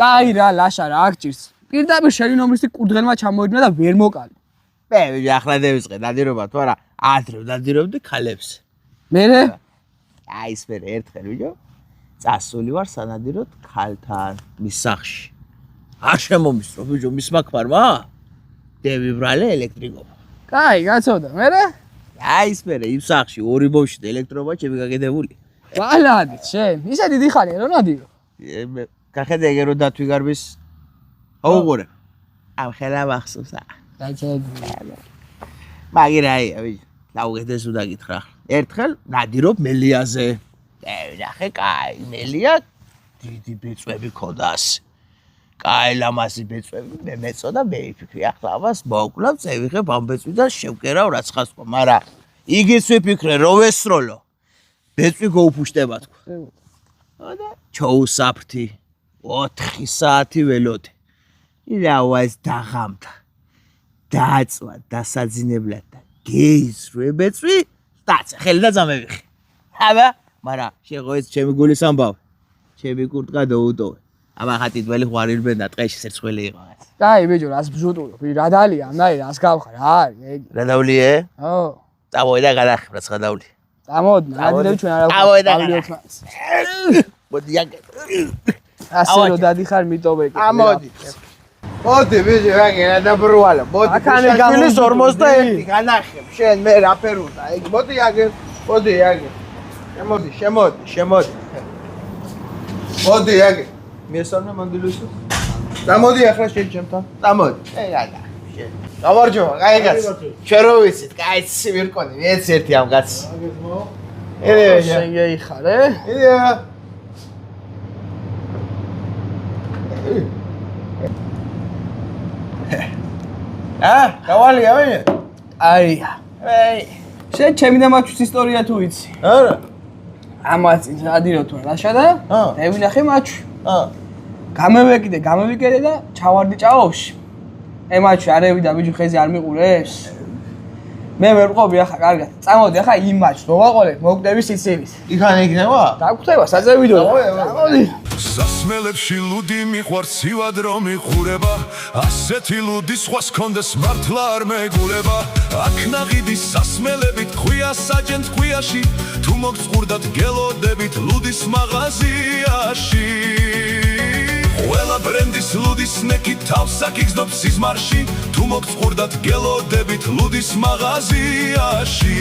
კაი რა ლაშა რა აქ ჭირს. პირდაპირ შენი ნომრის კურდღელმა ჩამოიდგა და ვერ მოკალი. მე ახლა დავიწყე დადირობა თუ არა ადრე დადირობდი ქალებს. მერე? აი ეს მე ერთხელ ვიდეო წასული ვარ სანადიროდ ქალთან მის სახლში. არ შემომისწრო ბიჭო მის მაქმარმა დევიბრალე ელექტრიკობა. კაი გაცოდა მერე? აი ეს მე იმ სახლში ორი ბავშვი ელექტრობა ჩემი გაგედებული. ბალადი შენ ისე დიდი ხალხი რომ ნადირო. გახედე ეგ რო დათვიგარბის აუღურე. ამ ხელა მახსოვსა. გაცოდა. მაგირაია ბიჭო დაუგედეს უნდა გითხრა. ერთხელ ნადირობ მელიაზე. ნახე კაი მელია დიდი ბეწვები ქონდას. კაი ლამაზი ბეწვები მე მეწოდა მე ვიფიქრე ახლა ამას მოვკლავ წევიღებ ამ ბეწვიდან შევკერავ რაც ხასყო მაგრამ იგიც ვიფიქრე რო ვესროლო ბეწვი გაუფუშტება თქო და ჩოუსაფრთი 4 საათი ველოდი ილავას დაღამდა დაწვა დასაძინებლად და გეიზრე ბეწვი დაწა ხელი და წამევიხე აბა მაგრამ შეღოეს ჩემი გულის ამბავ ჩემი კურტკა დაუტოვე აბა ხათი ძველი ხვარირბენდა ტყეში სერცხველი იყო რაღაც. კაი ბიჭო რას ბჟუტურო, რა დალია, ნაი რას გავხარ, რა არის? რა დავლიე? ო. წამოვიდა გადახებ რაც გადავლი. წამოდი, ნადირებ ჩვენ არა. წამოვიდა. მოდი აგე. ასე რომ დადიხარ მიტოვეკი. ამოდი. მოდი ბიჭო, აგე რა დაბრუალა. მოდი. აქანე გამოს 41 განახებ. შენ მე რა ფერუდა. ეგ მოდი აგე. მოდი აგე. შემოდი. მოდი აგე. მიესალმე მანდილოსო. დამოდი ახლა შენ ჩემთან. დამოდი. ეგადა. შენ. გამარჯობა, კაი კაცი. ჩვენ რო ვიცით, კაი სივირკონი, მეც ერთი ამ კაცს. შენ გეიხარე? გავალია მე? აია. შენ ჩემი და მაჩვის ისტორია თუ ვიცი? არა. ამაც ადირო თუ რაშა და დავინახე მაჩვი. გამევიკიდე და ჩავარდი ჭაობში. ემაჩვი არევიდა ბიჭო ხეზე არ მიყურებს. მე ვერ ვყობი ახლა კარგად. წამოდი ახლა იმ მაჩვს მოვაყოლებ, მოვკვდები სიცივის. იქან იქნება? დაგხვდება საძევიდო. წამოდი. სასმელებში ლუდი მიყვარს სივად რომ იხურება ასეთი ლუდი სხვას კონდეს მართლა არ მეგულება აქ ნაღიდის სასმელებით ხვია საჯენ ხვიაში თუ მოგწყურდათ გელოდებით ლუდის მაღაზიაში ყველა ბრენდის ლუდის ნეკი თავს აკიგზნობს სიზმარში თუ მოგწყურდათ გელოდებით ლუდის მაღაზიაში